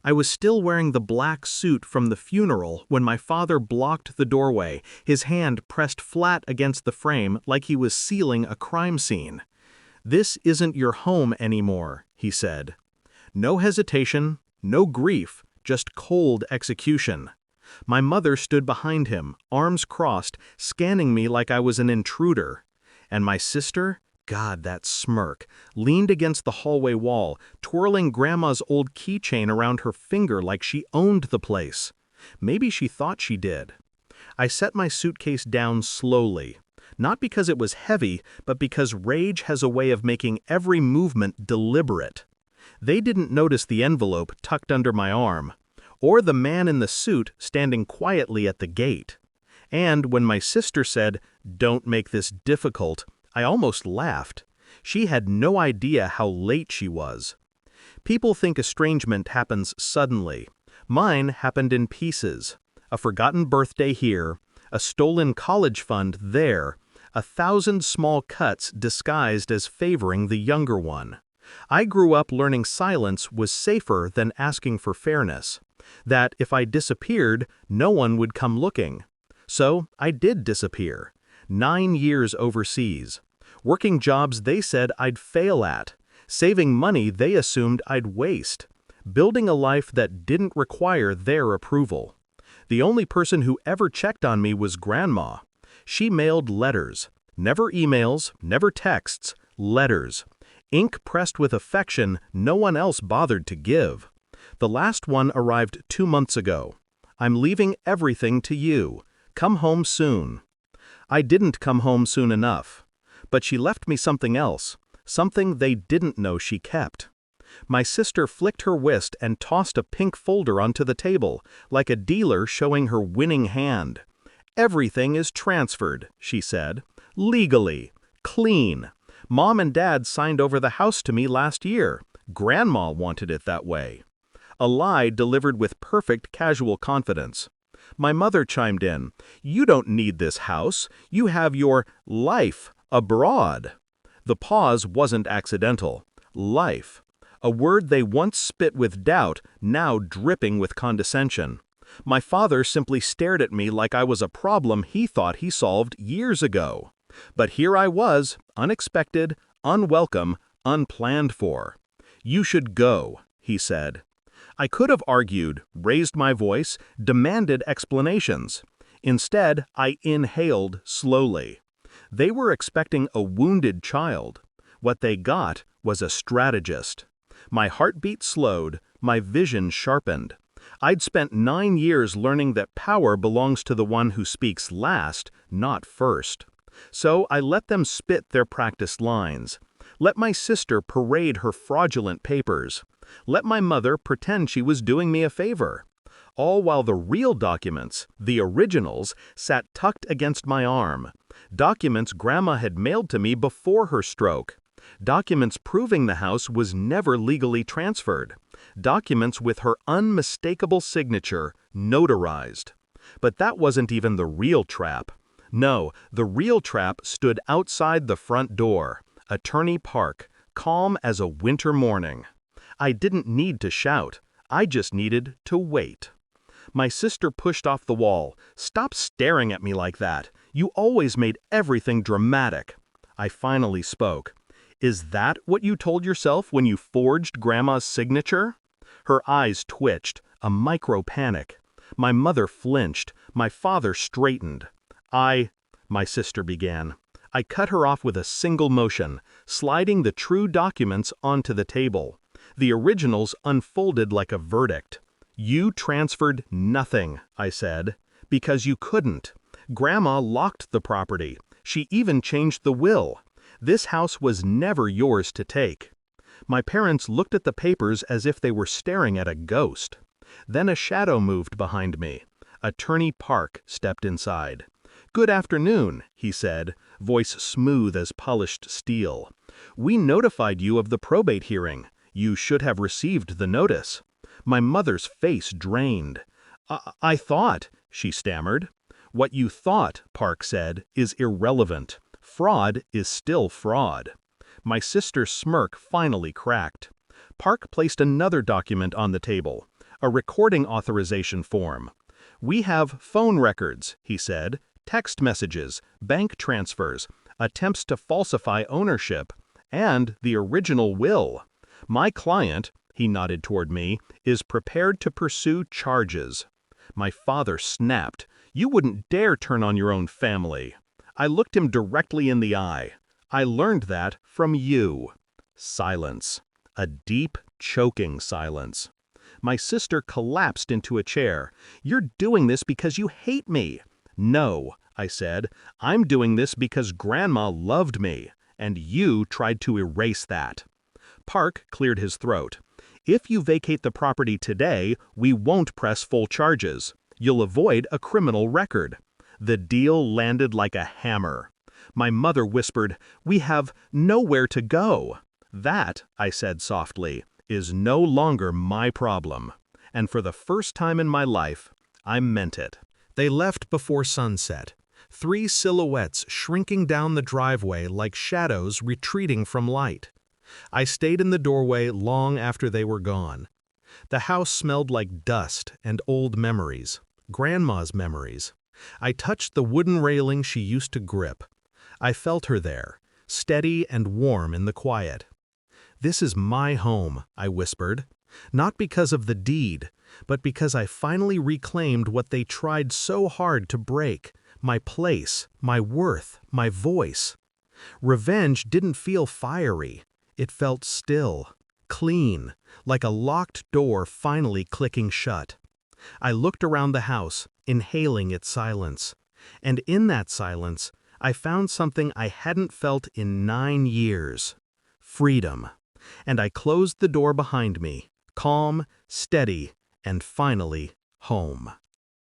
I was still wearing the black suit from the funeral when my father blocked the doorway, his hand pressed flat against the frame like he was sealing a crime scene. "This isn't your home anymore," he said. No hesitation, no grief, just cold execution. My mother stood behind him, arms crossed, scanning me like I was an intruder. And my sister, God, that smirk, leaned against the hallway wall, twirling Grandma's old keychain around her finger like she owned the place. Maybe she thought she did. I set my suitcase down slowly, not because it was heavy, but because rage has a way of making every movement deliberate. They didn't notice the envelope tucked under my arm, or the man in the suit standing quietly at the gate. And when my sister said, "Don't make this difficult," I almost laughed. She had no idea how late she was. People think estrangement happens suddenly. Mine happened in pieces. A forgotten birthday here, a stolen college fund there, 1,000 small cuts disguised as favoring the younger one. I grew up learning silence was safer than asking for fairness, that if I disappeared, no one would come looking. So I did disappear. 9 years overseas. Working jobs they said I'd fail at. Saving money they assumed I'd waste. Building a life that didn't require their approval. The only person who ever checked on me was Grandma. She mailed letters. Never emails, never texts, letters. Ink pressed with affection no one else bothered to give. The last one arrived 2 months ago. "I'm leaving everything to you. Come home soon." I didn't come home soon enough. But she left me something else, something they didn't know she kept. My sister flicked her wrist and tossed a pink folder onto the table, like a dealer showing her winning hand. "Everything is transferred," she said. "Legally. Clean. Mom and Dad signed over the house to me last year. Grandma wanted it that way." A lie delivered with perfect casual confidence. My mother chimed in, "You don't need this house. You have your life abroad." The pause wasn't accidental. Life. A word they once spit with doubt, now dripping with condescension. My father simply stared at me like I was a problem he thought he solved years ago. But here I was, unexpected, unwelcome, unplanned for. "You should go," he said. I could have argued, raised my voice, demanded explanations. Instead, I inhaled slowly. They were expecting a wounded child. What they got was a strategist. My heartbeat slowed, my vision sharpened. I'd spent 9 years learning that power belongs to the one who speaks last, not first. So I let them spit their practiced lines. Let my sister parade her fraudulent papers. Let my mother pretend she was doing me a favor. All while the real documents, the originals, sat tucked against my arm. Documents Grandma had mailed to me before her stroke. Documents proving the house was never legally transferred. Documents with her unmistakable signature, notarized. But that wasn't even the real trap. No, the real trap stood outside the front door. Attorney Park, calm as a winter morning. I didn't need to shout. I just needed to wait. My sister pushed off the wall. "Stop staring at me like that. You always made everything dramatic." I finally spoke. "Is that what you told yourself when you forged Grandma's signature?" Her eyes twitched, a micro-panic. My mother flinched. My father straightened. My sister began. I cut her off with a single motion, sliding the true documents onto the table. The originals unfolded like a verdict. "You transferred nothing," I said, "because you couldn't. Grandma locked the property. She even changed the will. This house was never yours to take." My parents looked at the papers as if they were staring at a ghost. Then a shadow moved behind me. Attorney Park stepped inside. "Good afternoon," he said, voice smooth as polished steel. "We notified you of the probate hearing. You should have received the notice." My mother's face drained. I thought," she stammered. "What you thought," Park said, "is irrelevant. Fraud is still fraud." My sister's smirk finally cracked. Park placed another document on the table. a recording authorization form. "We have phone records," he said, "text messages, bank transfers, attempts to falsify ownership, and the original will. My client," he nodded toward me, "is prepared to pursue charges." My father snapped. "You wouldn't dare turn on your own family." I looked him directly in the eye. "I learned that from you." Silence. A deep, choking silence. My sister collapsed into a chair. "You're doing this because you hate me." "No," I said. "I'm doing this because Grandma loved me, and you tried to erase that." Park cleared his throat. "If you vacate the property today, we won't press full charges. You'll avoid a criminal record." The deal landed like a hammer. My mother whispered, "We have nowhere to go." "That," I said softly, "is no longer my problem." And for the first time in my life, I meant it. They left before sunset, 3 silhouettes shrinking down the driveway like shadows retreating from light. I stayed in the doorway long after they were gone. The house smelled like dust and old memories, Grandma's memories. I touched the wooden railing she used to grip. I felt her there, steady and warm in the quiet. "This is my home," I whispered, "not because of the deed, but because I finally reclaimed what they tried so hard to break, my place, my worth, my voice." Revenge didn't feel fiery. It felt still, clean, like a locked door finally clicking shut. I looked around the house, inhaling its silence. And in that silence, I found something I hadn't felt in 9 years. Freedom. And I closed the door behind me, calm, steady, and finally home.